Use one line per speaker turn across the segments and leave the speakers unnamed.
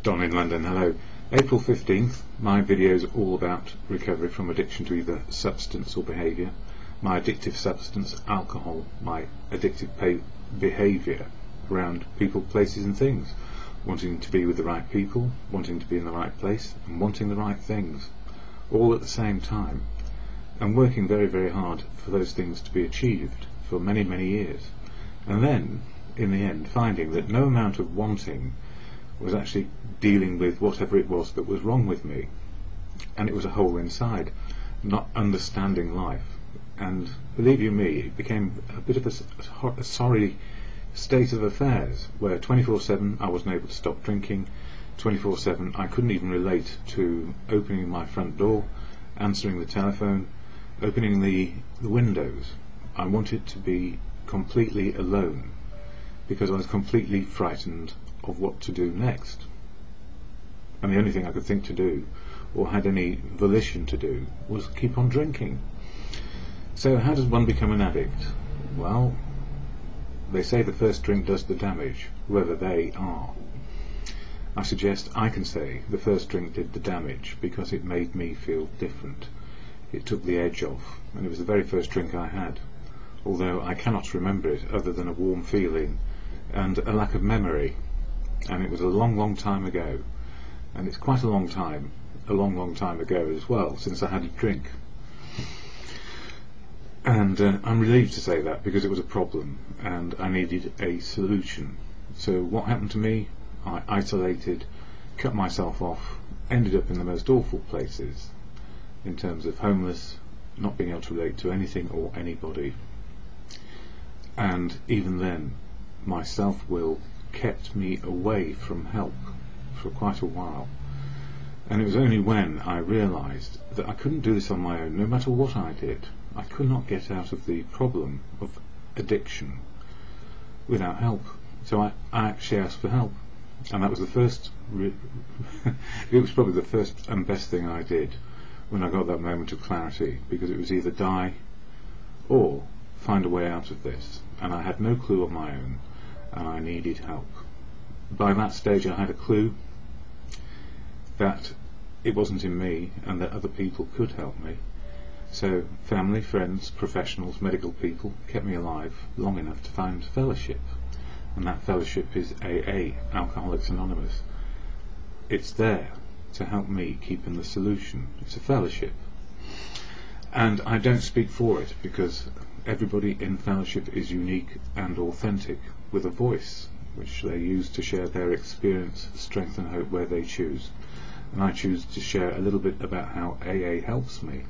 Don in London, hello. April 15th, my video is all about recovery from addiction to either substance or behaviour. My addictive substance, alcohol, my addictive behaviour around people, places and things. Wanting to be with the right people, wanting to be in the right place, and wanting the right things, all at the same time. And working very, very hard for those things to be achieved for many, many years. And then, in the end, finding that no amount of wanting was actually dealing with whatever it was that was wrong with me. And it was a hole inside, not understanding life. And believe you me, it became a bit of a sorry state of affairs, where 24/7 I wasn't able to stop drinking, 24/7 I couldn't even relate to opening my front door, answering the telephone, opening the windows. I wanted to be completely alone, because I was completely frightened of what to do next. And the only thing I could think to do, or had any volition to do, was keep on drinking. So how does one become an addict? Well, they say the first drink does the damage, whoever they are. I suggest I can say the first drink did the damage because it made me feel different. It took the edge off, and it was the very first drink I had, although I cannot remember it other than a warm feeling and a lack of memory. And it was a long, long time ago, and it's quite a long time ago as well, since I had a drink. And I'm relieved to say that, because it was a problem and I needed a solution. So what happened to me? I isolated, cut myself off, ended up in the most awful places in terms of homeless, not being able to relate to anything or anybody. And even then, my self-will kept me away from help for quite a while. And it was only when I realised that I couldn't do this on my own, no matter what I did. I could not get out of the problem of addiction without help. So I actually asked for help, and that was the first it was probably the first and best thing I did when I got that moment of clarity, because it was either die or find a way out of this, and I had no clue on my own, and I needed help. By that stage I had a clue that it wasn't in me and that other people could help me. So family, friends, professionals, medical people kept me alive long enough to find fellowship, and that fellowship is AA, Alcoholics Anonymous. It's there to help me keep in the solution. It's a fellowship, and I don't speak for it, because everybody in fellowship is unique and authentic, with a voice which they use to share their experience, strength and hope where they choose. And I choose to share a little bit about how AA helps me,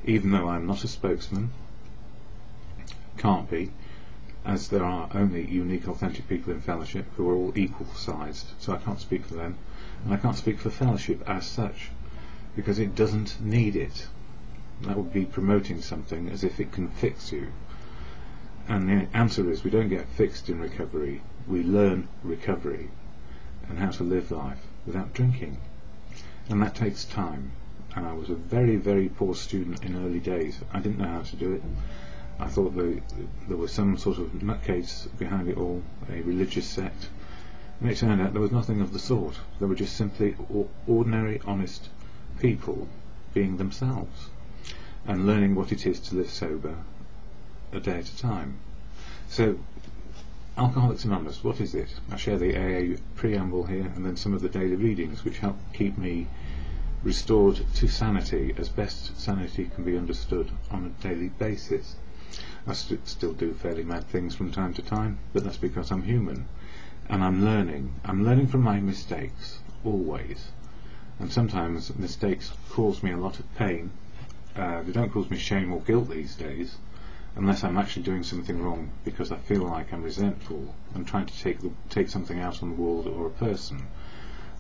even though I'm not a spokesman, can't be, as there are only unique, authentic people in fellowship who are all equal sized, so I can't speak for them, and I can't speak for fellowship as such, because it doesn't need it. That would be promoting something as if it can fix you. And the answer is, we don't get fixed in recovery, we learn recovery and how to live life without drinking. And that takes time. And I was a very, very poor student in early days. I didn't know how to do it. I thought there was some sort of nutcase behind it all, a religious sect, and it turned out there was nothing of the sort. They were just simply ordinary, honest people being themselves and learning what it is to live sober a day at a time. So, Alcoholics Anonymous, what is it? I share the AA preamble here, and then some of the daily readings which help keep me restored to sanity, as best sanity can be understood on a daily basis. I still do fairly mad things from time to time, but that's because I'm human, and I'm learning from my mistakes, always. And sometimes mistakes cause me a lot of pain. They don't cause me shame or guilt these days, unless I'm actually doing something wrong, because I feel like I'm resentful and trying to take something out on the world or a person.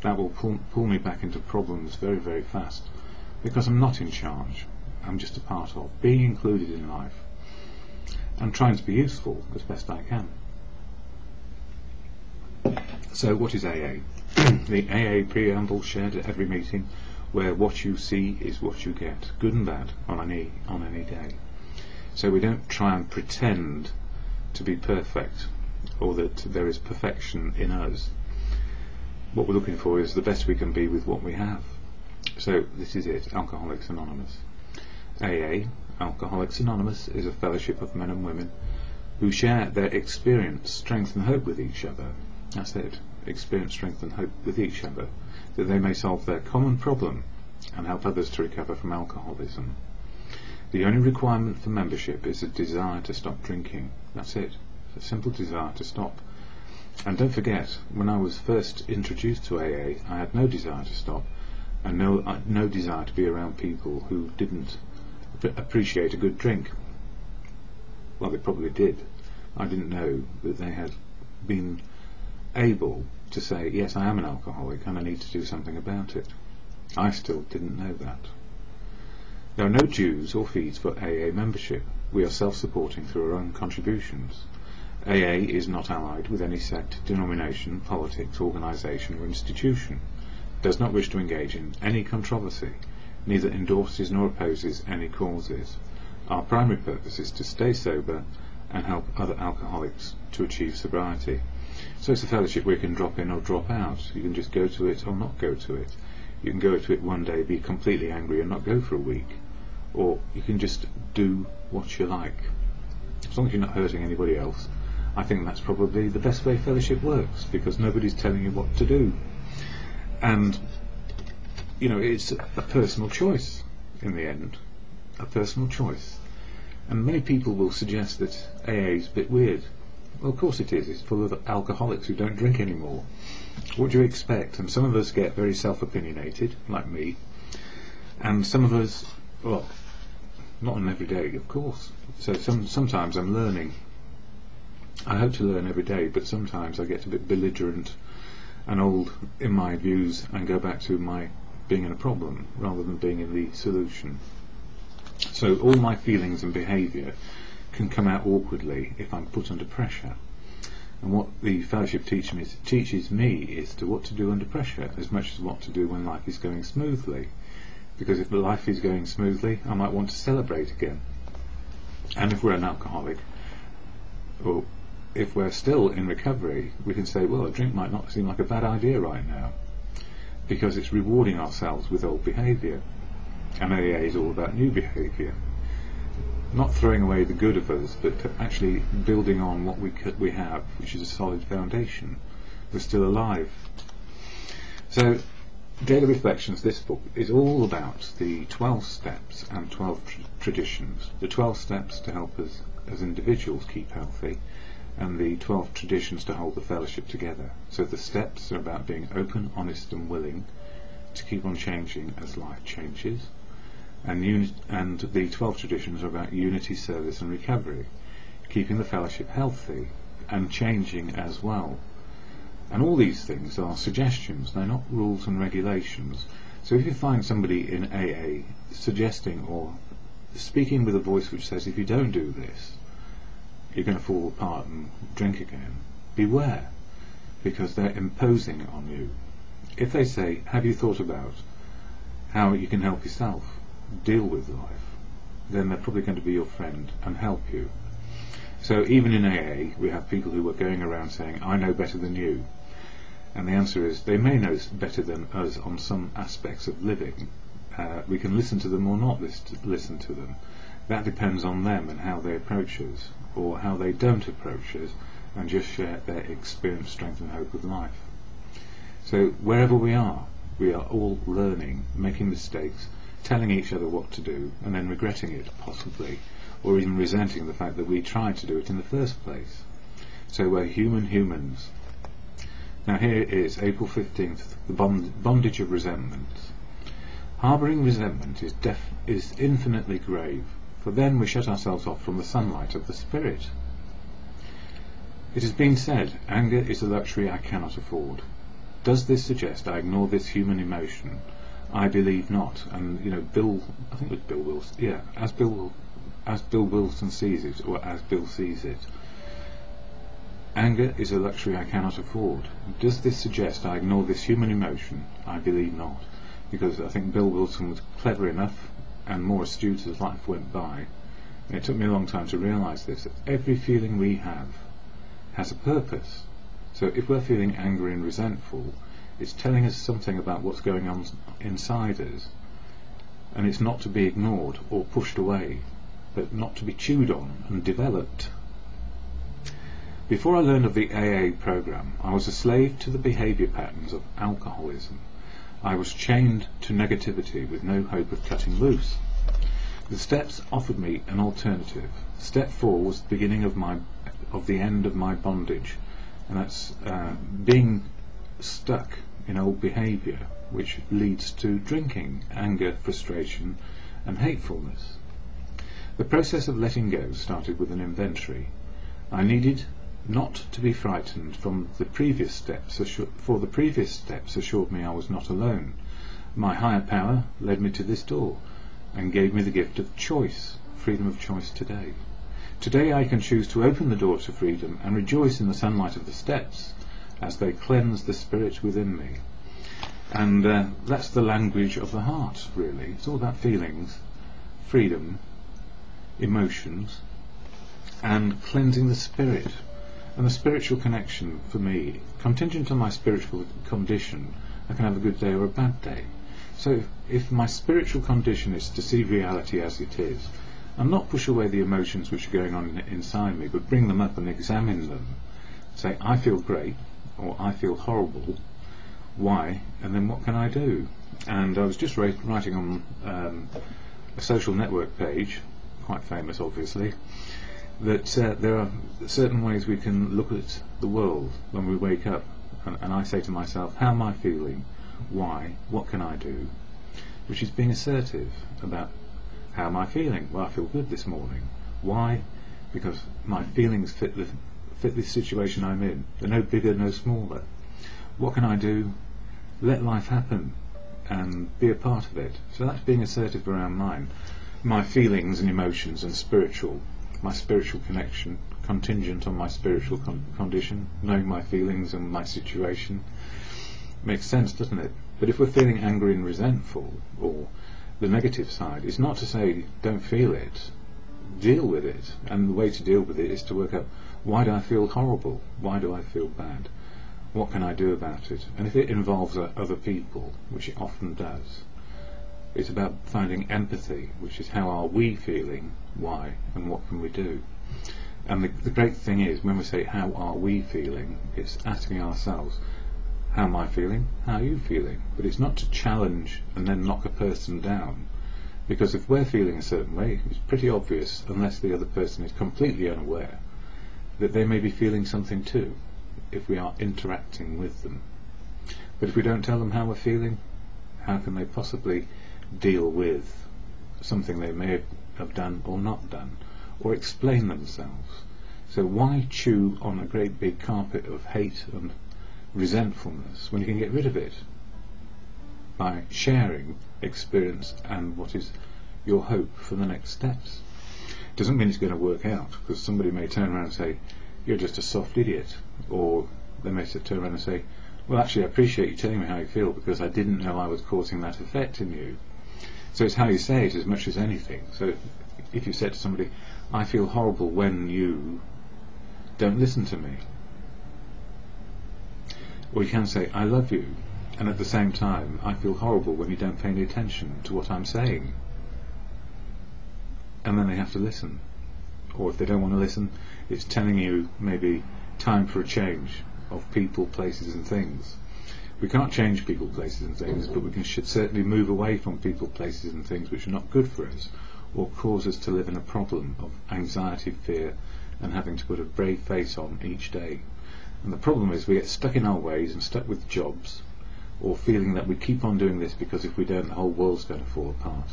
That will pull me back into problems very, very fast, because I'm not in charge. I'm just a part of being included in life and trying to be useful as best I can. So what is AA? The AA preamble shared at every meeting, where what you see is what you get, good and bad, on any day. So we don't try and pretend to be perfect, or that there is perfection in us. what we're looking for is the best we can be with what we have. So this is it, Alcoholics Anonymous. AA, Alcoholics Anonymous, is a fellowship of men and women who share their experience, strength and hope with each other. That's it, experience, strength and hope with each other, that they may solve their common problem and help others to recover from alcoholism. The only requirement for membership is a desire to stop drinking. That's it, a simple desire to stop. And don't forget, when I was first introduced to AA, I had no desire to stop, and no desire to be around people who didn't appreciate a good drink. Well, they probably did. I didn't know that they had been able to say, yes, I am an alcoholic and I need to do something about it. I still didn't know that. There are no dues or fees for AA membership. We are self-supporting through our own contributions. AA is not allied with any sect, denomination, politics, organisation or institution, does not wish to engage in any controversy, neither endorses nor opposes any causes. Our primary purpose is to stay sober and help other alcoholics to achieve sobriety. So it's a fellowship where you can drop in or drop out. You can just go to it or not go to it. You can go to it one day, be completely angry and not go for a week. Or you can just do what you like. As long as you're not hurting anybody else, I think that's probably the best way fellowship works, because nobody's telling you what to do. And, you know, it's a personal choice in the end. A personal choice. And many people will suggest that AA is a bit weird. Well, of course it is. It's full of alcoholics who don't drink anymore. What do you expect? And some of us get very self-opinionated, like me. And some of us, well, not on every day, of course. So sometimes I'm learning. I hope to learn every day, but sometimes I get a bit belligerent and old in my views and go back to my being in a problem rather than being in the solution. So all my feelings and behaviour can come out awkwardly if I'm put under pressure. And what the fellowship teaches me is to what to do under pressure as much as what to do when life is going smoothly. Because if life is going smoothly, I might want to celebrate again. And if we're an alcoholic, or if we're still in recovery, we can say, well, a drink might not seem like a bad idea right now, because it's rewarding ourselves with old behaviour. And AA is all about new behaviour. Not throwing away the good of us, but actually building on what we have, which is a solid foundation. We're still alive. So, Daily Reflections, this book, is all about the 12 steps and 12 traditions. The 12 steps to help us as individuals keep healthy, and the 12 traditions to hold the fellowship together. So the steps are about being open, honest and willing to keep on changing as life changes, and the 12 traditions are about unity, service and recovery, keeping the fellowship healthy and changing as well. And all these things are suggestions, they're not rules and regulations. So if you find somebody in AA suggesting or speaking with a voice which says, if you don't do this, you're going to fall apart and drink again, beware, because they're imposing on you. If they say, have you thought about how you can help yourself deal with life, then they're probably going to be your friend and help you. So even in AA, we have people who are going around saying, I know better than you. And the answer is, they may know better than us on some aspects of living. We can listen to them or not listen to them. That depends on them and how they approach us, or how they don't approach us, and just share their experience, strength and hope with life. So wherever we are all learning, making mistakes, telling each other what to do, and then regretting it, possibly, or even resenting the fact that we tried to do it in the first place. So we're humans. Now here is April 15th, the bondage of resentment. Harbouring resentment is infinitely grave, for then we shut ourselves off from the sunlight of the spirit. It has been said, anger is a luxury I cannot afford. Does this suggest I ignore this human emotion? I believe not. And you know, I think it was Bill Wilson. Yeah, as Bill Wilson sees it, or as Bill sees it. Anger is a luxury I cannot afford. Does this suggest I ignore this human emotion? I believe not, because I think Bill Wilson was clever enough and more astute as life went by. And it took me a long time to realise this, that every feeling we have has a purpose. So if we're feeling angry and resentful, It's telling us something about what's going on inside us, and it's not to be ignored or pushed away, but not to be chewed on and developed. Before I learned of the AA program, I was a slave to the behaviour patterns of alcoholism. I was chained to negativity with no hope of cutting loose. The steps offered me an alternative. Step 4 was the beginning of the end of my bondage, and that's being stuck in old behaviour, which leads to drinking, anger, frustration and hatefulness. The process of letting go started with an inventory. I needed not to be frightened from the previous steps, for the previous steps assured me I was not alone. My higher power led me to this door and gave me the gift of choice, freedom of choice today. Today I can choose to open the door to freedom and rejoice in the sunlight of the steps as they cleanse the spirit within me. And that's the language of the heart, really. It's all about feelings, freedom, emotions, and cleansing the spirit. And the spiritual connection, for me, contingent on my spiritual condition, I can have a good day or a bad day. So if my spiritual condition is to see reality as it is, and not push away the emotions which are going on inside me, but bring them up and examine them, say, I feel great, or I feel horrible, why, and then what can I do? And I was just writing on a social network page, quite famous obviously, that there are certain ways we can look at the world when we wake up, and I say to myself, how am I feeling? Why? What can I do? Which is being assertive about how am I feeling? Well, I feel good this morning. Why? Because my feelings fit the situation I'm in. They're no bigger, no smaller. What can I do? Let life happen and be a part of it. So that's being assertive around my feelings and emotions and my spiritual connection, contingent on my spiritual condition, knowing my feelings and my situation. Makes sense, doesn't it? But if we're feeling angry and resentful, or the negative side, it's not to say don't feel it, deal with it. And the way to deal with it is to work out, why do I feel horrible? Why do I feel bad? What can I do about it? And if it involves other people, which it often does, it's about finding empathy, which is how are we feeling, why, and what can we do. And the great thing is, when we say how are we feeling, it's asking ourselves, how am I feeling? How are you feeling? But it's not to challenge and then knock a person down, because if we're feeling a certain way, it's pretty obvious, unless the other person is completely unaware, that they may be feeling something too, if we are interacting with them. But if we don't tell them how we're feeling, how can they possibly deal with something they may have done or not done, or explain themselves? So why chew on a great big carpet of hate and resentfulness when you can get rid of it by sharing experience and what is your hope for the next steps? Doesn't mean it's going to work out, because somebody may turn around and say, you're just a soft idiot, or they may turn around and say, well, actually I appreciate you telling me how you feel, because I didn't know I was causing that effect in you. So it's how you say it as much as anything. So if you said to somebody, I feel horrible when you don't listen to me, or you can say, I love you, and at the same time, I feel horrible when you don't pay any attention to what I'm saying. And then they have to listen. Or if they don't want to listen, it's telling you maybe time for a change of people, places and things. We can't change people, places and things, but we should certainly move away from people, places and things which are not good for us, or cause us to live in a problem of anxiety, fear, and having to put a brave face on each day. And the problem is we get stuck in our ways and stuck with jobs, or feeling that we keep on doing this because if we don't, the whole world's going to fall apart.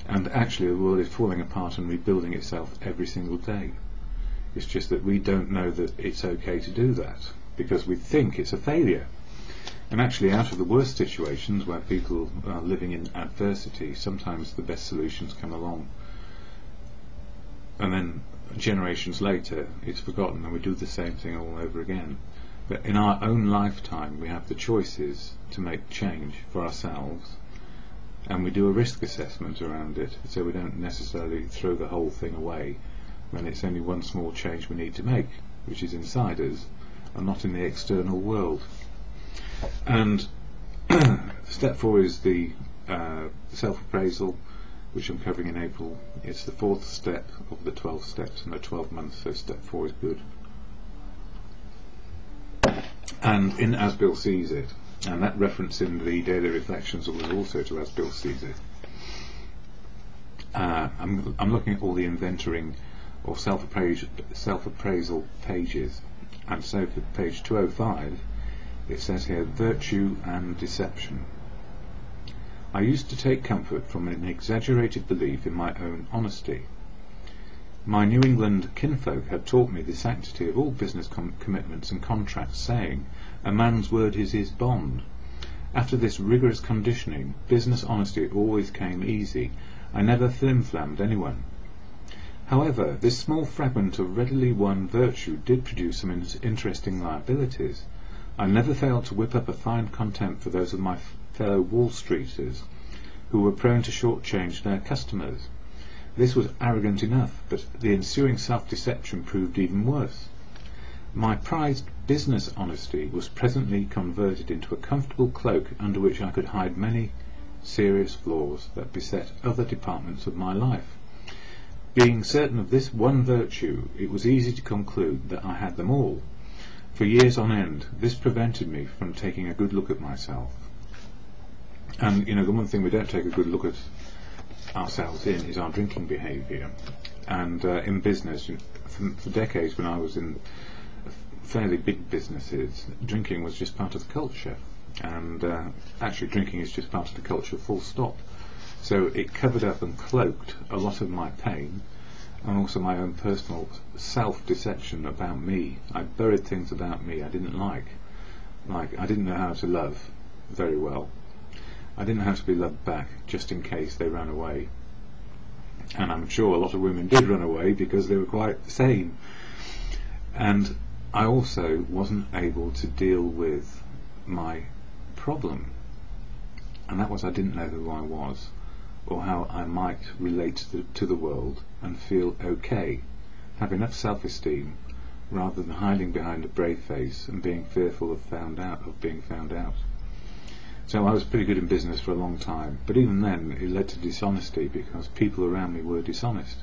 And actually the world is falling apart and rebuilding itself every single day. It's just that we don't know that it's okay to do that, because we think it's a failure. And actually out of the worst situations where people are living in adversity, sometimes the best solutions come along. And then generations later it's forgotten and we do the same thing all over again. But in our own lifetime we have the choices to make change for ourselves, and we do a risk assessment around it, so we don't necessarily throw the whole thing away when it's only one small change we need to make, which is inside us and not in the external world. And step 4 is the self-appraisal, which I'm covering in April. It's the 4th step of the 12 steps in the 12 months, so step 4 is good. And in As Bill Sees It, and that reference in the daily reflections was also to As Bill Sees It. I'm looking at all the inventoring or self-appraisal pages, and so for page 205 it says here, virtue and deception. I used to take comfort from an exaggerated belief in my own honesty. My New England kinfolk had taught me the sanctity of all business commitments and contracts, saying, a man's word is his bond. After this rigorous conditioning, business honesty always came easy. I never flim-flammed anyone. However, this small fragment of readily won virtue did produce some interesting liabilities. I never failed to whip up a fine contempt for those of my fellow Wall Streeters who were prone to shortchange their customers. This was arrogant enough, but the ensuing self-deception proved even worse. My prized business honesty was presently converted into a comfortable cloak under which I could hide many serious flaws that beset other departments of my life. Being certain of this one virtue, it was easy to conclude that I had them all. For years on end, this prevented me from taking a good look at myself. And the one thing we don't take a good look at ourselves in is our drinking behaviour. And in business, for decades when I was in fairly big businesses, drinking was just part of the culture. And actually drinking is just part of the culture, full stop. So it covered up and cloaked a lot of my pain, and also my own personal self-deception about me. I buried things about me I didn't like I didn't know how to love very well. I didn't know how to be loved back, just in case they ran away. And I'm sure a lot of women did run away because they were quite sane. And I also wasn't able to deal with my problem, and that was I didn't know who I was or how I might relate to the world and feel okay, have enough self-esteem rather than hiding behind a brave face and being fearful of being found out. So I was pretty good in business for a long time, but even then it led to dishonesty because people around me were dishonest.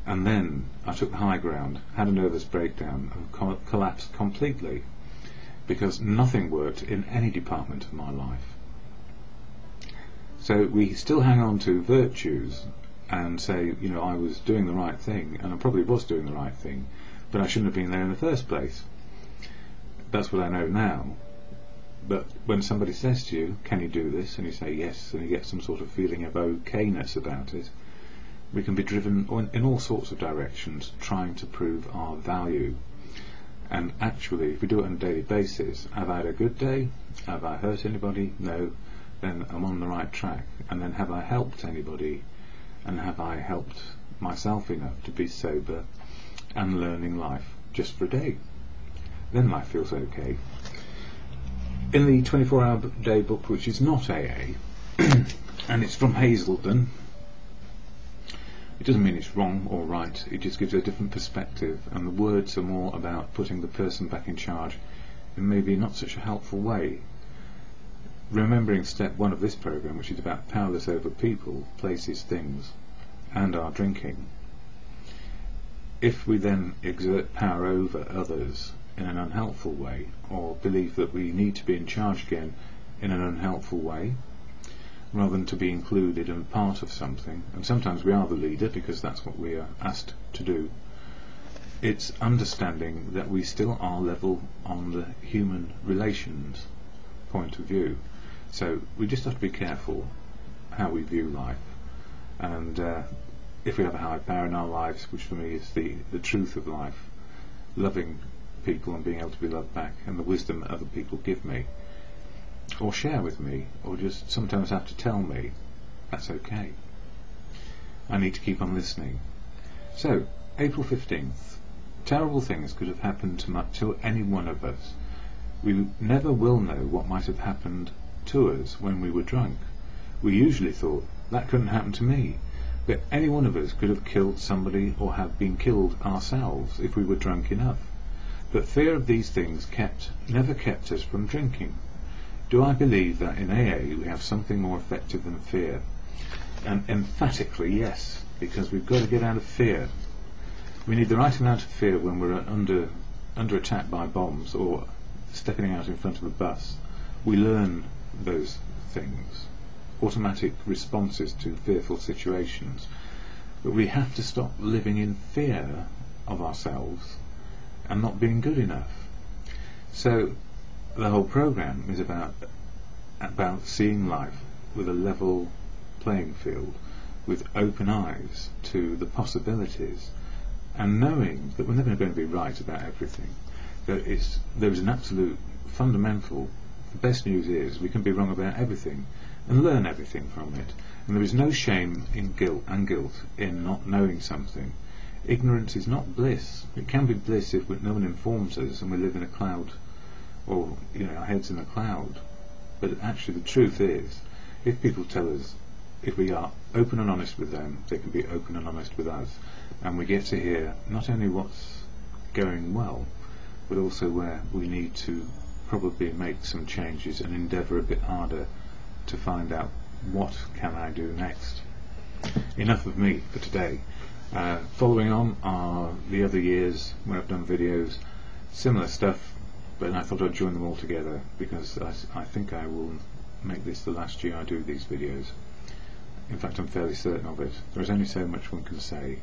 And then I took the high ground, had a nervous breakdown and collapsed completely because nothing worked in any department of my life. So we still hang on to virtues and say, I was doing the right thing, and I probably was doing the right thing, but I shouldn't have been there in the first place. That's what I know now. But when somebody says to you, can you do this? And you say yes, and you get some sort of feeling of okayness about it, we can be driven in all sorts of directions trying to prove our value. And actually, if we do it on a daily basis, have I had a good day? Have I hurt anybody? No. Then I'm on the right track. And then have I helped anybody? And have I helped myself enough to be sober and learning life just for a day? Then life feels okay. In the 24-hour day book, which is not AA, and it's from Hazelden, it doesn't mean it's wrong or right, it just gives a different perspective, and the words are more about putting the person back in charge in maybe not such a helpful way. Remembering step 1 of this program, which is about powerless over people, places, things, and our drinking. If we then exert power over others in an unhelpful way, or believe that we need to be in charge again in an unhelpful way, rather than to be included and part of something, and sometimes we are the leader because that's what we are asked to do, it's understanding that we still are level on the human relations point of view. So we just have to be careful how we view life, and if we have a high power in our lives, which for me is the truth of life, loving people and being able to be loved back, and the wisdom that other people give me or share with me, or just sometimes have to tell me, that's okay. I need to keep on listening. So, April 15th. Terrible things could have happened to any one of us. We never will know what might have happened to us when we were drunk. We usually thought, that couldn't happen to me. But any one of us could have killed somebody or have been killed ourselves if we were drunk enough. But fear of these things never kept us from drinking. Do I believe that in AA we have something more effective than fear? And emphatically yes, because we've got to get out of fear. We need the right amount of fear when we're under attack by bombs or stepping out in front of a bus. We learn those things, automatic responses to fearful situations. But we have to stop living in fear of ourselves and not being good enough. So the whole program is about seeing life with a level playing field, with open eyes to the possibilities, and knowing that we're never going to be right about everything. There is an absolute fundamental, the best news is we can be wrong about everything and learn everything from it. And there is no shame in guilt in not knowing something. Ignorance is not bliss. It can be bliss if no one informs us and we live in a cloud, or our heads in a cloud. But actually the truth is, if people tell us, if we are open and honest with them, they can be open and honest with us, and we get to hear not only what's going well, but also where we need to probably make some changes and endeavour a bit harder to find out what can I do next. Enough of me for today. Following on are the other years where I've done videos, similar stuff, but I thought I'd join them all together because I think I will make this the last year I do these videos. In fact, I'm fairly certain of it. There is only so much one can say.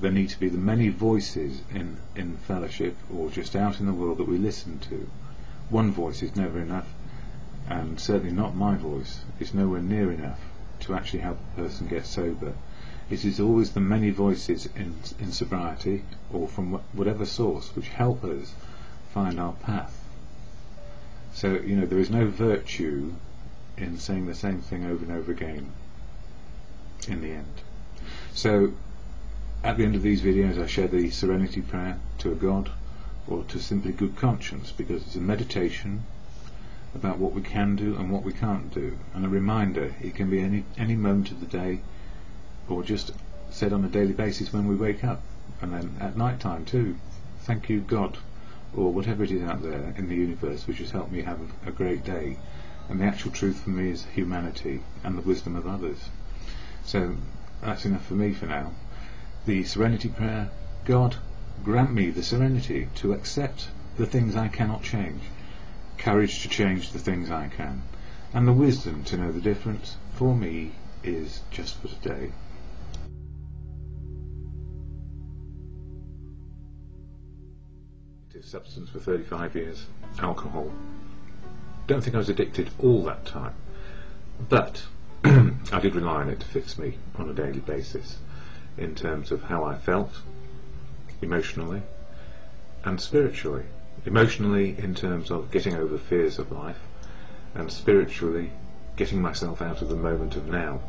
There need to be the many voices in fellowship or just out in the world that we listen to. One voice is never enough, and certainly not my voice is nowhere near enough to actually help a person get sober. It is always the many voices in sobriety or from whatever source which help us find our path. So there is no virtue in saying the same thing over and over again in the end. So at the end of these videos I share the serenity prayer to a God or to simply good conscience, because it's a meditation about what we can do and what we can't do, and a reminder it can be any moment of the day, or just said on a daily basis when we wake up, and then at night time too. Thank you God, or whatever it is out there in the universe which has helped me have a great day. And the actual truth for me is humanity and the wisdom of others. So that's enough for me for now. The serenity prayer: God, grant me the serenity to accept the things I cannot change, courage to change the things I can, and the wisdom to know the difference for me is just for today. Substance for 35 years, alcohol. Don't think I was addicted all that time, but I did rely on it to fix me on a daily basis in terms of how I felt emotionally and spiritually. Emotionally in terms of getting over fears of life, and spiritually getting myself out of the moment of now.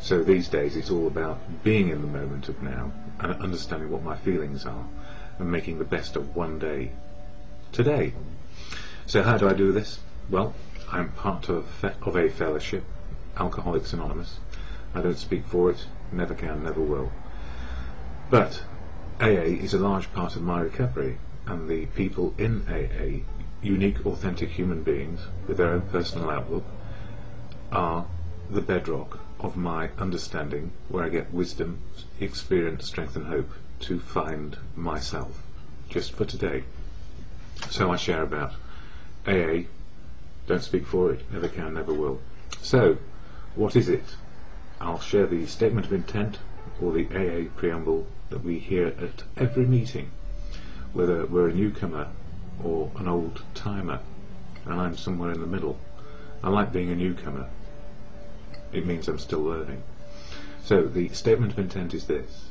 So these days it's all about being in the moment of now and understanding what my feelings are and making the best of one day today. So how do I do this? Well, I'm part of a fellowship, Alcoholics Anonymous. I don't speak for it, never can, never will. But AA is a large part of my recovery, and the people in AA, unique, authentic human beings with their own personal outlook, are the bedrock of my understanding, where I get wisdom, experience, strength and hope to find myself, just for today. So I share about AA, don't speak for it, never can, never will. So, what is it? I'll share the statement of intent, or the AA preamble that we hear at every meeting, whether we're a newcomer or an old timer, and I'm somewhere in the middle. I like being a newcomer. It means I'm still learning. So the statement of intent is this: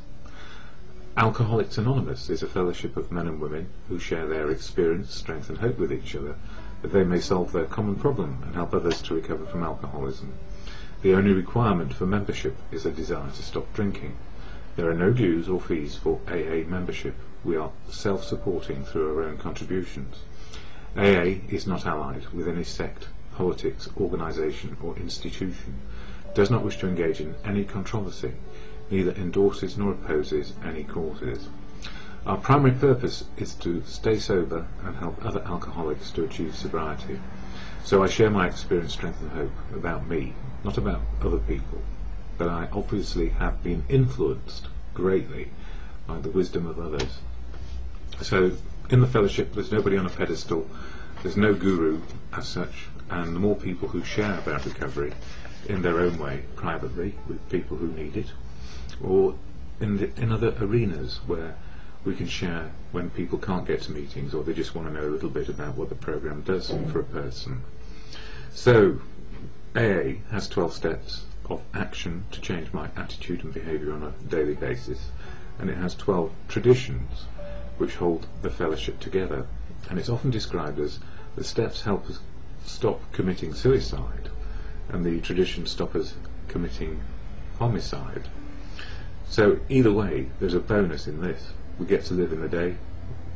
Alcoholics Anonymous is a fellowship of men and women who share their experience, strength and hope with each other, that they may solve their common problem and help others to recover from alcoholism. The only requirement for membership is a desire to stop drinking. There are no dues or fees for AA membership. We are self-supporting through our own contributions. AA is not allied with any sect, politics, organisation or institution, does not wish to engage in any controversy, neither endorses nor opposes any causes. Our primary purpose is to stay sober and help other alcoholics to achieve sobriety. So I share my experience, strength and hope about me, not about other people, but I obviously have been influenced greatly by the wisdom of others. So in the fellowship there's nobody on a pedestal, there's no guru as such, and the more people who share about recovery in their own way, privately, with people who need it, or in other arenas where we can share when people can't get to meetings or they just want to know a little bit about what the program does for a person. So AA has 12 steps of action to change my attitude and behaviour on a daily basis, and it has 12 traditions which hold the fellowship together, and it's often described as the steps help us stop committing suicide and the traditions stop us committing homicide. So either way there's a bonus in this. We get to live in the day,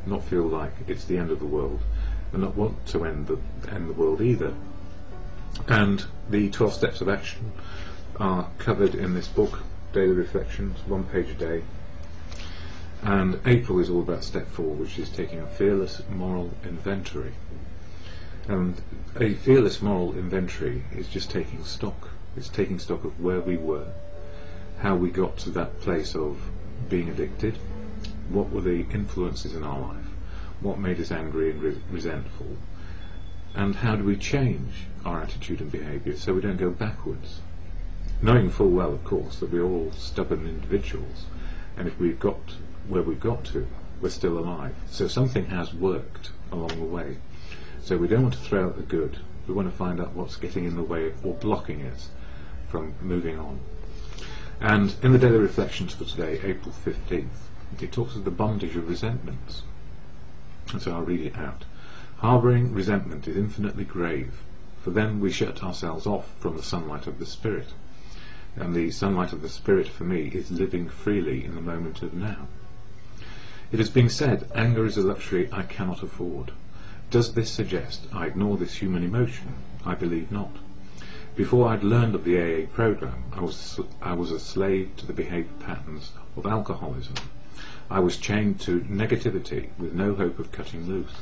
not feel like it's the end of the world, and not want to end the world either. And the 12 steps of action are covered in this book, Daily Reflections, 1 page a day. And April is all about step 4, which is taking a fearless moral inventory. And a fearless moral inventory is just taking stock. It's taking stock of where we were, how we got to that place of being addicted, what were the influences in our life, what made us angry and resentful, and how do we change our attitude and behaviour so we don't go backwards, knowing full well, of course, that we're all stubborn individuals, and if we've got where we've got to, we're still alive. So something has worked along the way. So we don't want to throw out the good, we want to find out what's getting in the way or blocking us from moving on. And in the Daily Reflections for today, April 15th, it talks of the bondage of resentments. And so I'll read it out. Harbouring resentment is infinitely grave, for then we shut ourselves off from the sunlight of the Spirit. And the sunlight of the Spirit for me is living freely in the moment of now. It has been said, anger is a luxury I cannot afford. Does this suggest I ignore this human emotion? I believe not. Before I'd learned of the AA program, I was a slave to the behaviour patterns of alcoholism. I was chained to negativity with no hope of cutting loose.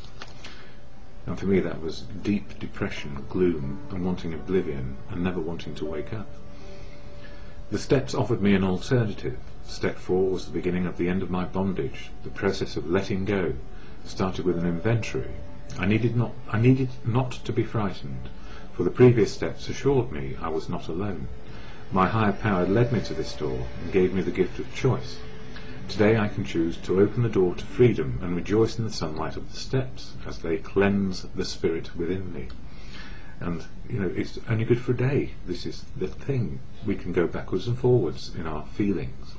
And for me that was deep depression, gloom, and wanting oblivion, and never wanting to wake up. The steps offered me an alternative. Step 4 was the beginning of the end of my bondage. The process of letting go started with an inventory. I needed not to be frightened, for the previous steps assured me I was not alone. My higher power led me to this door and gave me the gift of choice. Today I can choose to open the door to freedom and rejoice in the sunlight of the steps as they cleanse the spirit within me. And, you know, it's only good for a day. This is the thing. We can go backwards and forwards in our feelings.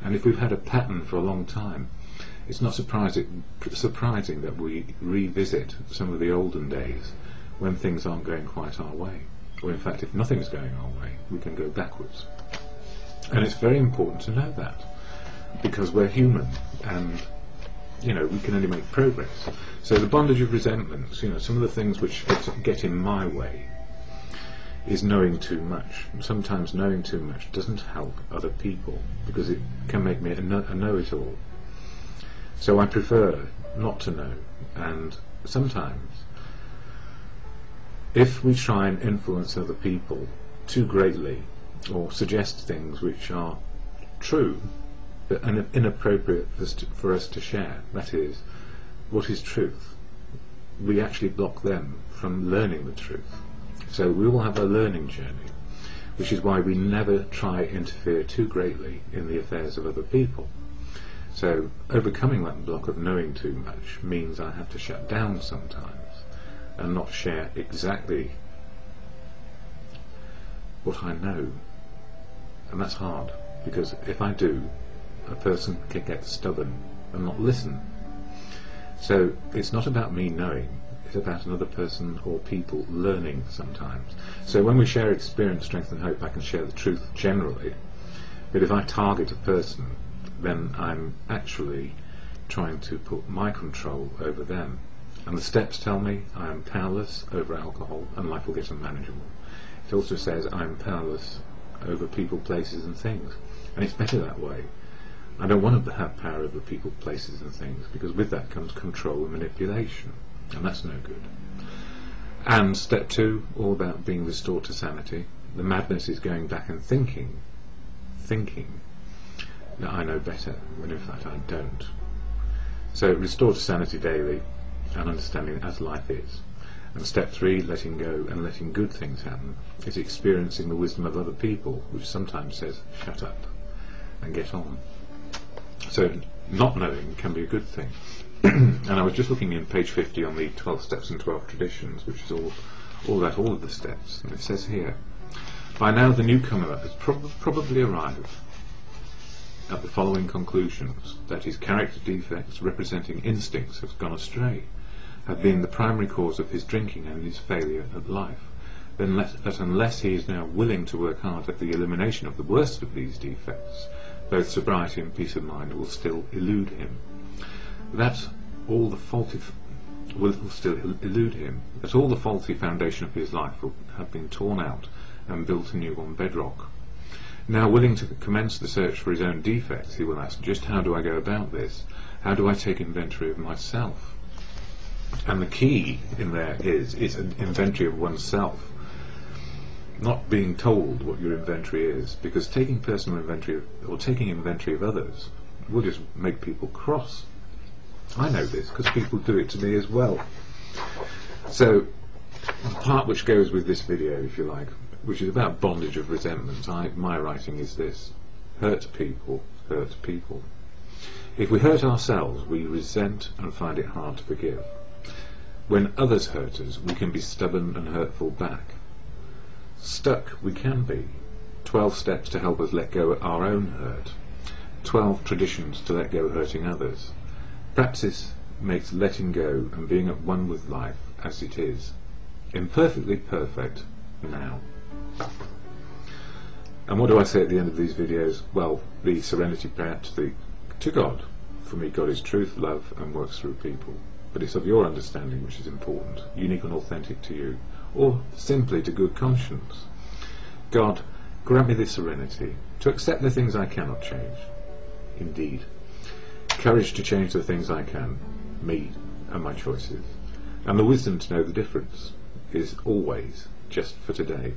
And if we've had a pattern for a long time, it's not surprising that we revisit some of the olden days when things aren't going quite our way. Or in fact, if nothing's going our way, we can go backwards. And it's very important to know that, because we're human and, you know, we can only make progress. So the bondage of resentments, you know, some of the things which get in my way is knowing too much. Sometimes knowing too much doesn't help other people because it can make me a know-it-all. So I prefer not to know, and sometimes if we try and influence other people too greatly or suggest things which are true but inappropriate for us to share, that is, what is truth, we actually block them from learning the truth. So we will have a learning journey, which is why we never try to interfere too greatly in the affairs of other people. So overcoming that block of knowing too much means I have to shut down sometimes and not share exactly what I know. And that's hard, because if I do, a person can get stubborn and not listen. So it's not about me knowing, it's about another person or people learning sometimes. So when we share experience, strength and hope, I can share the truth generally, but if I target a person, then I'm actually trying to put my control over them. And the steps tell me I am powerless over alcohol and life will get unmanageable. It also says I'm powerless over people, places and things, and it's better that way. I don't want to have power over people, places and things, because with that comes control and manipulation, and that's no good. And step 2, all about being restored to sanity. The madness is going back and thinking that I know better, when in fact I don't. So restore to sanity daily and understanding as life is. And step 3, letting go and letting good things happen, is experiencing the wisdom of other people, which sometimes says, shut up and get on. So not knowing can be a good thing. And I was just looking in page 50 on the 12 steps and 12 traditions, which is all of the steps, and it says here, by now the newcomer has probably arrived at the following conclusions: that his character defects representing instincts have gone astray, have been the primary cause of his drinking and his failure at life, then that unless he is now willing to work hard at the elimination of the worst of these defects, both sobriety and peace of mind will still elude him. That all the faulty foundation of his life will have been torn out and built anew on bedrock. Now willing to commence the search for his own defects, he will ask, just how do I go about this? How do I take inventory of myself? And the key in there is it's an inventory of oneself, not being told what your inventory is, because taking personal inventory or taking inventory of others will just make people cross. I know this because people do it to me as well. So the part which goes with this video, if you like, which is about bondage of resentment, my writing is this: hurt people hurt people. If we hurt ourselves, we resent and find it hard to forgive. When others hurt us, we can be stubborn and hurtful back. Stuck we can be. 12 steps to help us let go of our own hurt. 12 traditions to let go hurting others. Praxis makes letting go and being at one with life as it is, imperfectly perfect now. And what do I say at the end of these videos? Well, the serenity prayer to God. For me, God is truth, love, and works through people. But it's of your understanding which is important, unique and authentic to you, or simply to good conscience. God, grant me the serenity to accept the things I cannot change. Indeed. Courage to change the things I can, me and my choices. And the wisdom to know the difference is always just for today.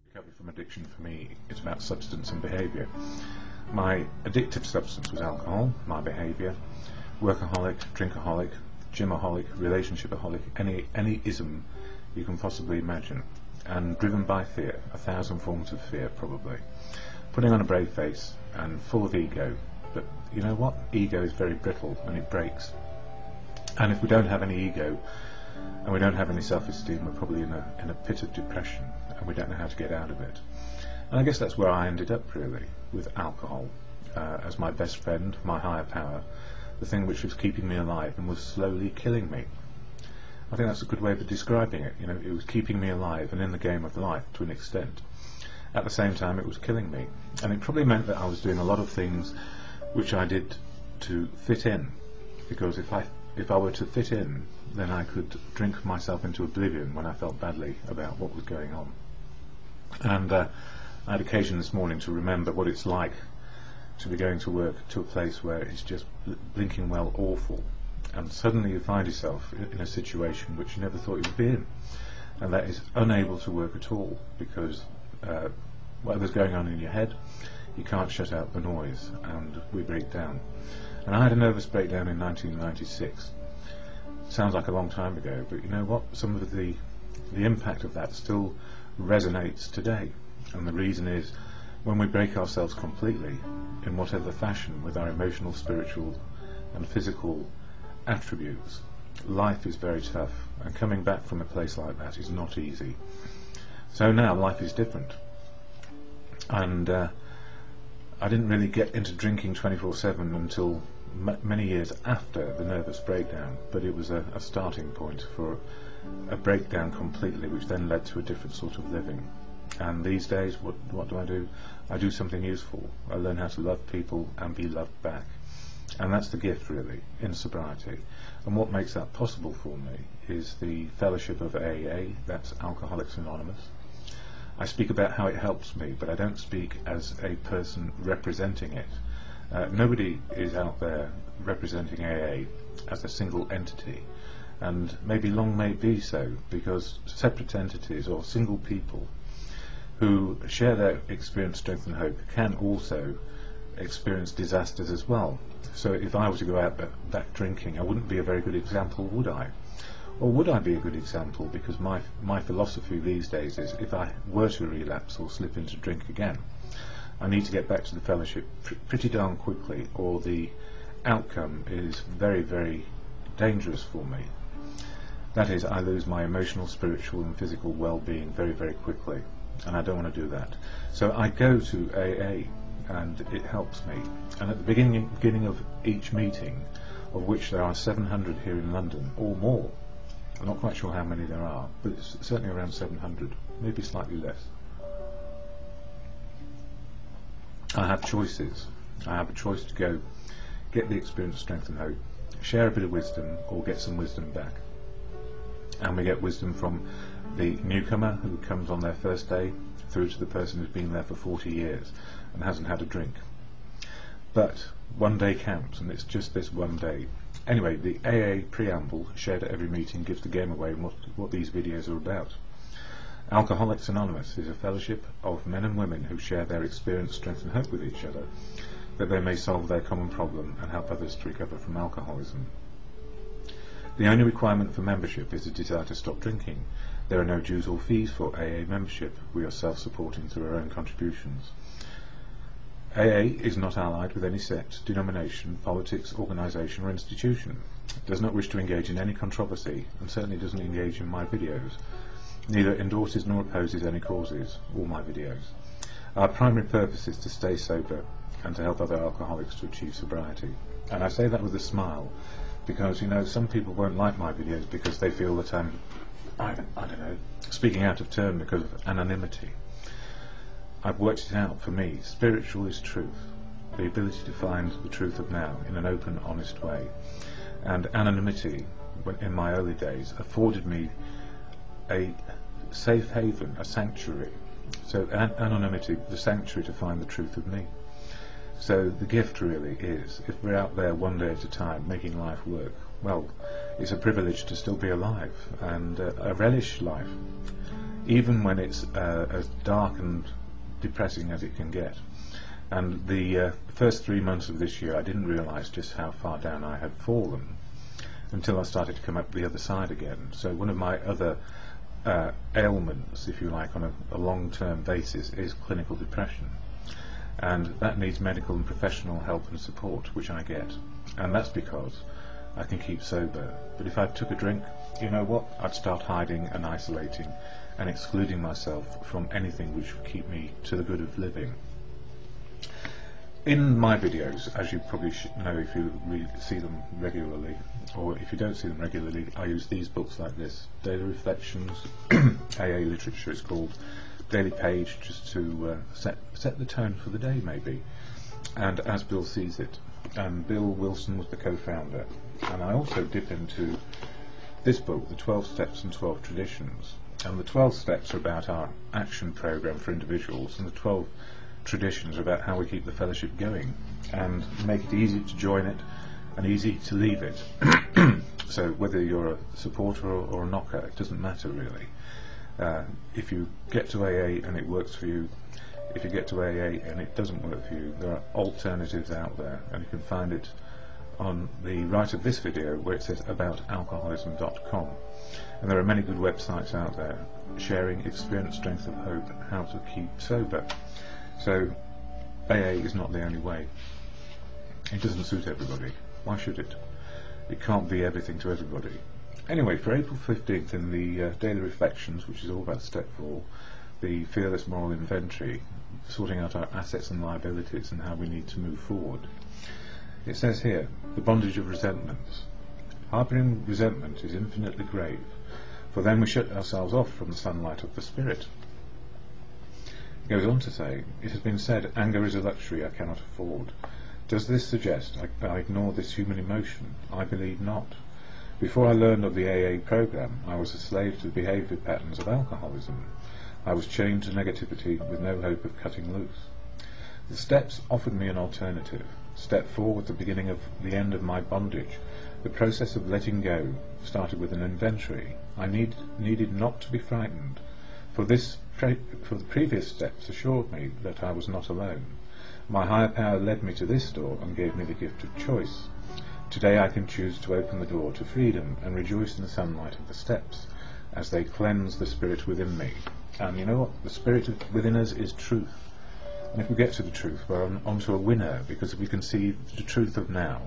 Recovery from addiction for me is about substance and behaviour. My addictive substance was alcohol, my behaviour, workaholic, drinkaholic, gymaholic, relationshipaholic, any ism you can possibly imagine, and driven by fear, 1,000 forms of fear probably. Putting on a brave face and full of ego, but you know what? Ego is very brittle and it breaks. And if we don't have any ego and we don't have any self-esteem, we're probably in a pit of depression and we don't know how to get out of it. And I guess that's where I ended up really, with alcohol as my best friend, my higher power, the thing which was keeping me alive and was slowly killing me. I think that's a good way of describing it. You know, it was keeping me alive and in the game of life to an extent. At the same time, it was killing me, and it probably meant that I was doing a lot of things which I did to fit in, because if I were to fit in, then I could drink myself into oblivion when I felt badly about what was going on. And I had occasion this morning to remember what it's like to be going to work to a place where it's just blinking well awful, and suddenly you find yourself in a situation which you never thought you would be in, and that is unable to work at all, because whatever's going on in your head, you can't shut out the noise, and we break down. And I had a nervous breakdown in 1996. Sounds like a long time ago, but you know what? Some of the impact of that still resonates today, and the reason is when we break ourselves completely, in whatever fashion, with our emotional, spiritual and physical attributes, life is very tough, and coming back from a place like that is not easy. So now life is different, and I didn't really get into drinking 24/7 until many years after the nervous breakdown, but it was a starting point for a breakdown completely, which then led to a different sort of living. And these days, what do? I do something useful. I learn how to love people and be loved back. And that's the gift, really, in sobriety. And what makes that possible for me is the fellowship of AA, that's Alcoholics Anonymous. I speak about how it helps me, but I don't speak as a person representing it. Nobody is out there representing AA as a single entity, and maybe long may be so, because separate entities or single people who share their experience, strength and hope can also experience disasters as well. So if I were to go out back drinking, I wouldn't be a very good example, would I? Or would I be a good example? Because my philosophy these days is, if I were to relapse or slip into drink again, I need to get back to the fellowship pretty darn quickly, or the outcome is very, very dangerous for me. That is, I lose my emotional, spiritual and physical well-being very, very quickly, and I don't want to do that. So I go to AA, and it helps me. And at the beginning of each meeting, of which there are 700 here in London, or more, I'm not quite sure how many there are, but it's certainly around 700, maybe slightly less, I have choices. I have a choice to go get the experience, strength and hope, share a bit of wisdom, or get some wisdom back. And we get wisdom from the newcomer who comes on their first day, through to the person who's been there for 40 years and hasn't had a drink. But one day counts, and it's just this one day. Anyway, the AA preamble shared at every meeting gives the game away and what these videos are about. Alcoholics Anonymous is a fellowship of men and women who share their experience, strength and hope with each other, that they may solve their common problem and help others to recover from alcoholism. The only requirement for membership is a desire to stop drinking. There are no dues or fees for AA membership. We are self-supporting through our own contributions. AA is not allied with any sect, denomination, politics, organisation or institution. It does not wish to engage in any controversy, and certainly doesn't engage in my videos. Neither endorses nor opposes any causes, all my videos. Our primary purpose is to stay sober and to help other alcoholics to achieve sobriety. And I say that with a smile, because, you know, some people won't like my videos because they feel that I'm, I don't know, speaking out of turn because of anonymity. I've worked it out for me. Spiritual is truth, the ability to find the truth of now in an open, honest way. And anonymity, in my early days, afforded me a safe haven, a sanctuary. So anonymity, the sanctuary to find the truth of me. So the gift really is, if we're out there one day at a time making life work, well, it's a privilege to still be alive, and a relish life, even when it's as dark and depressing as it can get. And the first 3 months of this year I didn't realise just how far down I had fallen until I started to come up the other side again. So one of my other ailments, if you like, on a long-term basis is clinical depression, and that needs medical and professional help and support, which I get, and that's because I can keep sober. But if I took a drink, you know what, I'd start hiding and isolating and excluding myself from anything which would keep me to the good of living. In my videos, as you probably should know if you see them regularly, or if you don't see them regularly, I use these books like this, Daily Reflections, AA literature it's called, Daily Page, just to set the tone for the day maybe, and As Bill Sees It. And Bill Wilson was the co-founder. And I also dip into this book, The 12 Steps and 12 Traditions. And the 12 steps are about our action program for individuals, and the 12 traditions are about how we keep the fellowship going and make it easy to join it and easy to leave it. So whether you're a supporter or a knocker, it doesn't matter really. If you get to AA and it works for you, if you get to AA and it doesn't work for you, there are alternatives out there, and you can find it on the right of this video where it says aboutalcoholism.com. And there are many good websites out there sharing experience, strength and hope, how to keep sober. So AA is not the only way. It doesn't suit everybody. Why should it? It can't be everything to everybody. Anyway, for April 15th in the Daily Reflections, which is all about step 4, the Fearless Moral Inventory, sorting out our assets and liabilities and how we need to move forward. It says here, the bondage of resentments. Harbouring resentment is infinitely grave, for then we shut ourselves off from the sunlight of the spirit. It goes on to say, it has been said, anger is a luxury I cannot afford. Does this suggest I ignore this human emotion? I believe not. Before I learned of the AA program, I was a slave to the behaviour patterns of alcoholism. I was chained to negativity with no hope of cutting loose. The steps offered me an alternative. Step 4 was the beginning of the end of my bondage. The process of letting go started with an inventory. I needed not to be frightened, for the previous steps assured me that I was not alone. My higher power led me to this door and gave me the gift of choice. Today I can choose to open the door to freedom and rejoice in the sunlight of the steps as they cleanse the spirit within me. And you know what? The spirit within us is truth. And if we get to the truth, we're onto a winner, because we can see the truth of now,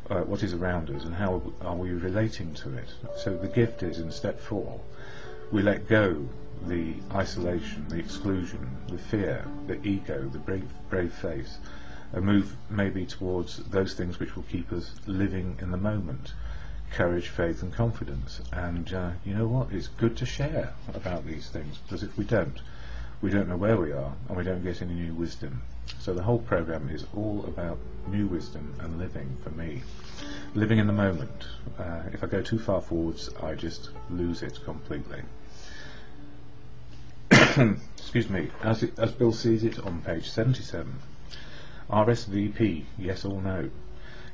what is around us, and how are we relating to it. So the gift is in step 4. We let go the isolation, the exclusion, the fear, the ego, the brave face, and move maybe towards those things which will keep us living in the moment. Courage, faith and confidence. And you know what? It's good to share about these things, because if we don't know where we are, and we don't get any new wisdom. So the whole program is all about new wisdom and living for me. Living in the moment. If I go too far forwards, I just lose it completely. Excuse me. As Bill sees it on page 77. RSVP, yes or no.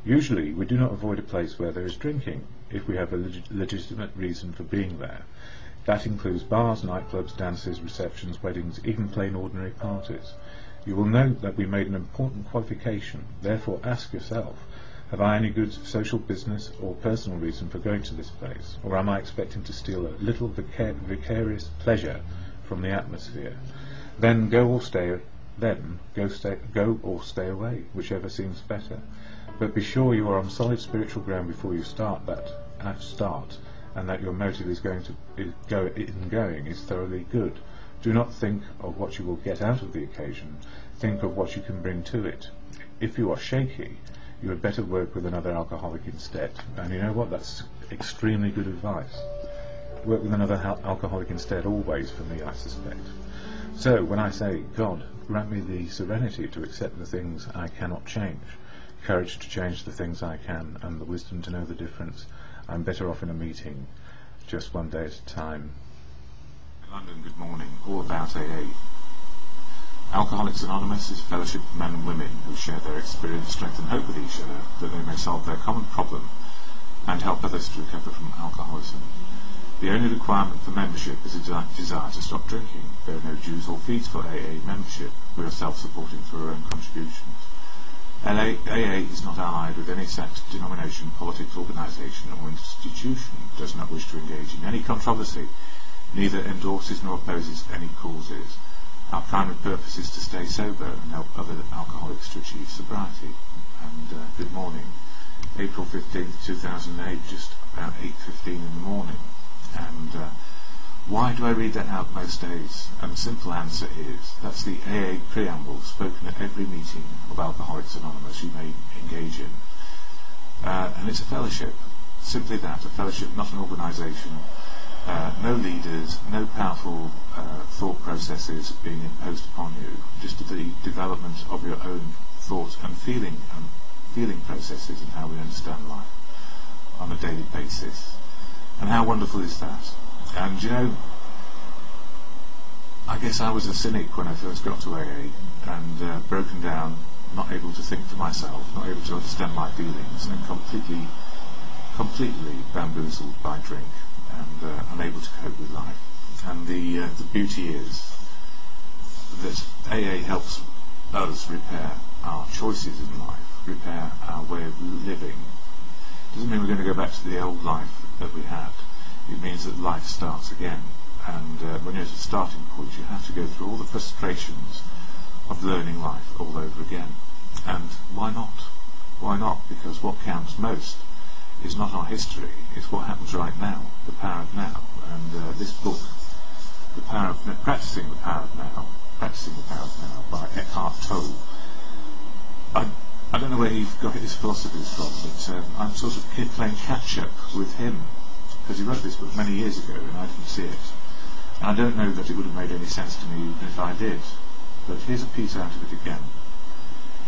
Usually we do not avoid a place where there is drinking, if we have a legitimate reason for being there. That includes bars, nightclubs, dances, receptions, weddings, even plain ordinary parties. You will note that we made an important qualification. Therefore ask yourself, have I any good social business or personal reason for going to this place, or am I expecting to steal a little vicarious pleasure from the atmosphere? Then go or stay away, whichever seems better. But be sure you are on solid spiritual ground before you start, and that your motive is going is thoroughly good. Do not think of what you will get out of the occasion. Think of what you can bring to it. If you are shaky, you had better work with another alcoholic instead. And you know what? That's extremely good advice. Work with another alcoholic instead, always, for me, I suspect. So when I say, God, grant me the serenity to accept the things I cannot change, courage to change the things I can, and the wisdom to know the difference, I'm better off in a meeting, just one day at a time.
London, good morning. All about AA. Alcoholics Anonymous is a fellowship of men and women who share their experience, strength and hope with each other, that they may solve their common problem and help others to recover from alcoholism. The only requirement for membership is a desire to stop drinking. There are no dues or fees for AA membership. We are self-supporting through our own contributions. AA is not allied with any sect, denomination, politics, organisation or institution, does not wish to engage in any controversy, neither endorses nor opposes any causes. Our primary purpose is to stay sober and help other alcoholics to achieve sobriety. And good morning. April 15th, 2008, just about 8:15 in the morning. And why do I read that out most days? And the simple answer is, that's the AA preamble spoken at every meeting of Alcoholics Anonymous you may engage in. And it's a fellowship. Simply that, a fellowship, not an organisation. No leaders, no powerful thought processes being imposed upon you, just the development of your own thought and feeling processes and how we understand life on a daily basis. And how wonderful is that? And you know, I guess I was a cynic when I first got to AA, and broken down, not able to think for myself, not able to understand my feelings, and completely bamboozled by drink, and unable to cope with life. And the beauty is that AA helps us repair our choices in life, repair our way of living. Doesn't mean we're going to go back to the old life that we had. It means that life starts again. And when you're at a starting point, you have to go through all the frustrations of learning life all over again. And why not? Why not? Because what counts most is not our history, it's what happens right now, the power of now. And this book, Practicing the Power of Now by Eckhart Tolle, I don't know where he got his philosophies from, but I'm sort of playing catch-up with him, because he wrote this book many years ago and I didn't see it. And I don't know that it would have made any sense to me even if I did. But here's a piece out of it again.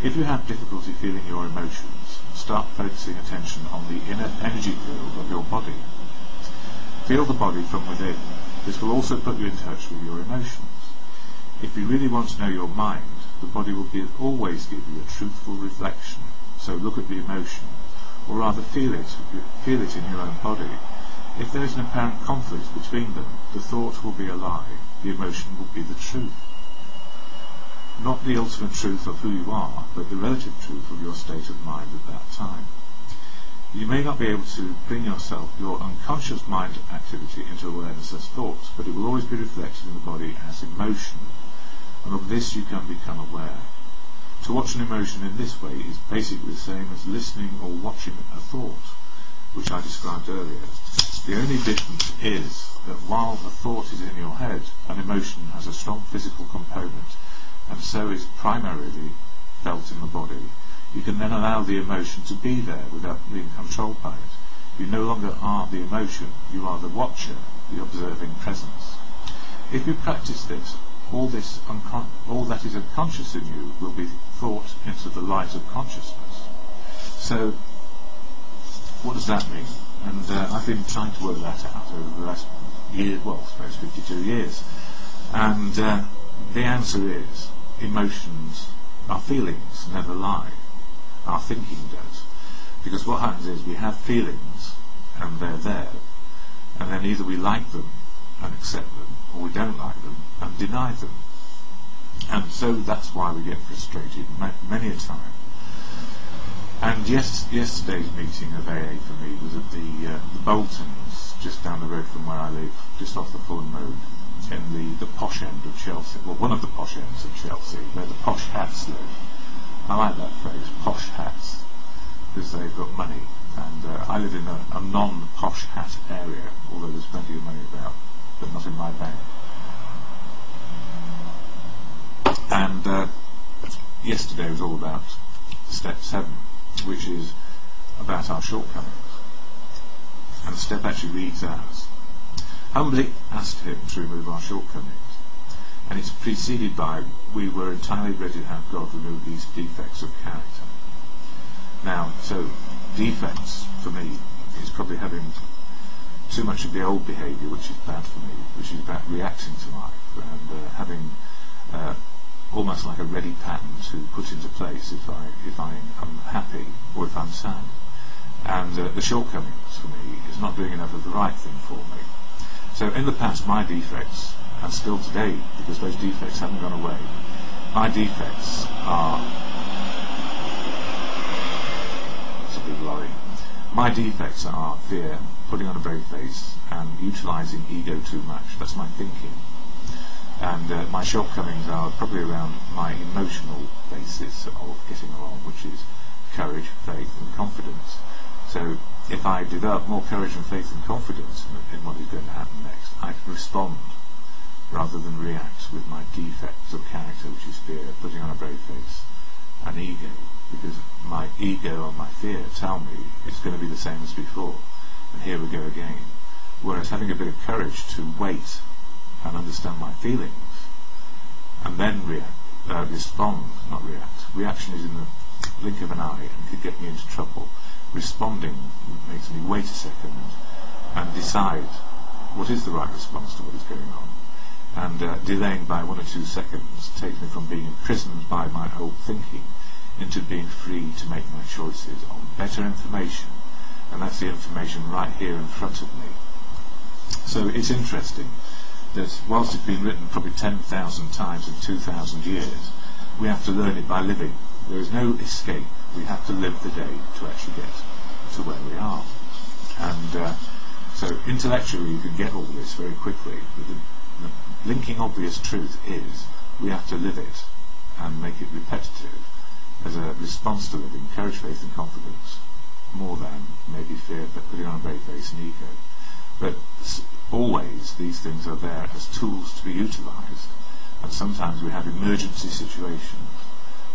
If you have difficulty feeling your emotions, start focusing attention on the inner energy field of your body. Feel the body from within. This will also put you in touch with your emotions. If you really want to know your mind, the body will always give you a truthful reflection So look at the emotion, or rather feel it in your own body. If there is an apparent conflict between them, the thought will be a lie, the emotion will be the truth. Not the ultimate truth of who you are, but the relative truth of your state of mind at that time. You may not be able to bring your unconscious mind activity into awareness as thoughts, but it will always be reflected in the body as emotion, and of this you can become aware. To watch an emotion in this way is basically the same as listening or watching a thought, which I described earlier. The only difference is that while a thought is in your head, an emotion has a strong physical component, and so is primarily felt in the body. You can then allow the emotion to be there without being controlled by it. You no longer are the emotion, you are the watcher, the observing presence. If you practice this, all that is unconscious in you will be thought into the light of consciousness. So, what does that mean? And I've been trying to work that out over the last year, well, I suppose 52 years. And the answer is, emotions, our feelings never lie. Our thinking does. Because what happens is we have feelings, and they're there, and then either we like them and accept them, or we don't like them and deny them. And so that's why we get frustrated many a time. And yesterday's meeting of AA for me was at the Boltons, just down the road from where I live, just off the Fulham Road, in the posh end of Chelsea, well, one of the posh ends of Chelsea, where the posh hats live. I like that phrase, posh hats, because they've got money, and I live in a non-posh hat area, although there's plenty of money about, but not in my bank. And yesterday was all about step 7, which is about our shortcomings. And the step actually reads as, humbly asked him to remove our shortcomings. And it's preceded by, we were entirely ready to have God remove these defects of character. Now, so defects for me is probably having too much of the old behaviour, which is bad for me, which is about reacting to life and having almost like a ready pattern to put into place if I'm happy or if I'm sad. And the shortcomings for me is not doing enough of the right thing for me. So in the past, my defects, and still today, because those defects haven't gone away, my defects are... It's a big lorry. My defects are fear, putting on a brave face, and utilising ego too much. That's my thinking. And my shortcomings are probably around my emotional basis of getting along, which is courage, faith and confidence. So if I develop more courage and faith and confidence in what is going to happen next, I can respond rather than react with my defects of character, which is fear, putting on a brave face, and ego, because my ego and my fear tell me it's going to be the same as before, and here we go again. Whereas having a bit of courage to wait and understand my feelings, and then respond, not react. Reaction is in the blink of an eye and could get me into trouble. Responding makes me wait a second and decide what is the right response to what is going on. And delaying by 1 or 2 seconds takes me from being imprisoned by my old thinking into being free to make my choices on better information, and that's the information right here in front of me. So it's interesting that whilst it's been written probably 10,000 times in 2,000 years, we have to learn it by living. There is no escape. We have to live the day to actually get to where we are. And so intellectually you can get all this very quickly, but the blinking obvious truth is we have to live it and make it repetitive as a response to living, courage, faith and confidence, more than maybe fear, but putting on a brave face and ego. But always these things are there as tools to be utilised, and sometimes we have emergency situations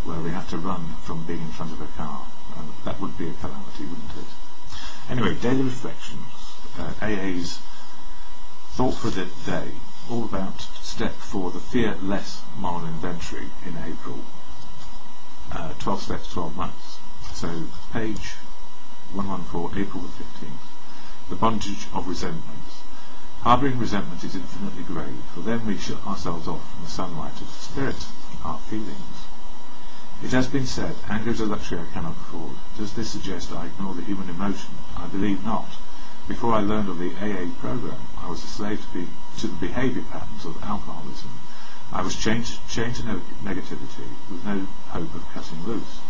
where we have to run from being in front of a car, and that would be a calamity, wouldn't it? Anyway, daily reflections, AA's thought for the day, all about step 4, the fear less moral inventory in April, 12 steps, 12 months. So page 114, April the 15th. The bondage of resentments. Harbouring resentment is infinitely grave, for then we shut ourselves off from the sunlight of the spirit, our feelings. It has been said, anger is a luxury I cannot afford. Does this suggest I ignore the human emotion? I believe not. Before I learned of the AA program, I was a slave to the behaviour patterns of alcoholism. I was chained to negativity, with no hope of cutting loose.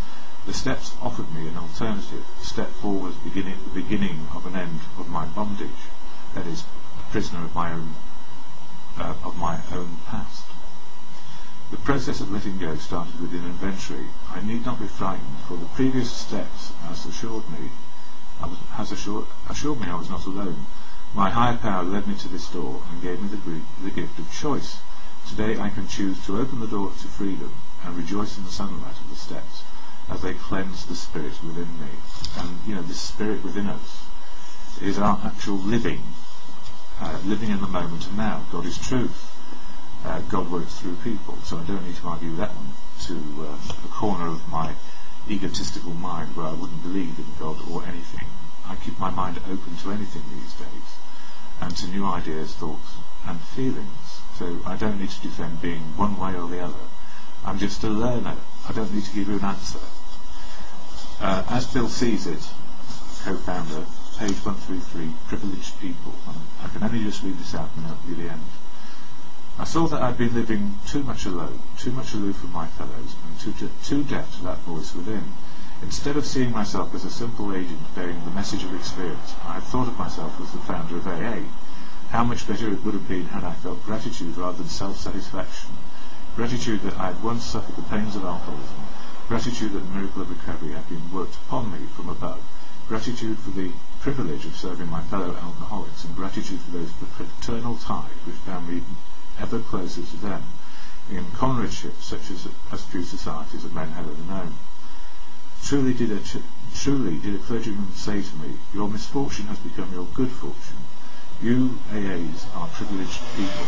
The steps offered me an alternative. Step 4 was the beginning of an end of my bondage, that is, a prisoner of my own past. The process of letting go started with an inventory. I need not be frightened, for the previous steps assured me I was not alone. My higher power led me to this door and gave me the gift of choice. Today I can choose to open the door to freedom and rejoice in the sunlight of the steps as they cleanse the spirit within me. And this spirit within us is our actual living in the moment and now. God is truth. God works through people, so I don't need to argue that one to the corner of my egotistical mind where I wouldn't believe in God or anything. I keep my mind open to anything these days, and to new ideas, thoughts and feelings. So I don't need to defend being one way or the other. I'm just a learner. I don't need to give you an answer. As Bill sees it, co-founder, page 133, privileged people. I can only just read this out and that'll be the end. I saw that I'd been living too much alone, too much aloof from my fellows, and too deaf to that voice within. Instead of seeing myself as a simple agent bearing the message of experience, I had thought of myself as the founder of AA. How much better it would have been had I felt gratitude rather than self-satisfaction. Gratitude that I had once suffered the pains of alcoholism. Gratitude that the miracle of recovery had been worked upon me from above. Gratitude for the privilege of serving my fellow alcoholics, and gratitude for those fraternal ties which found me ever closer to them, in comradeship such as few societies of men had ever known. Truly did a clergyman say to me, your misfortune has become your good fortune. You AAs are privileged people.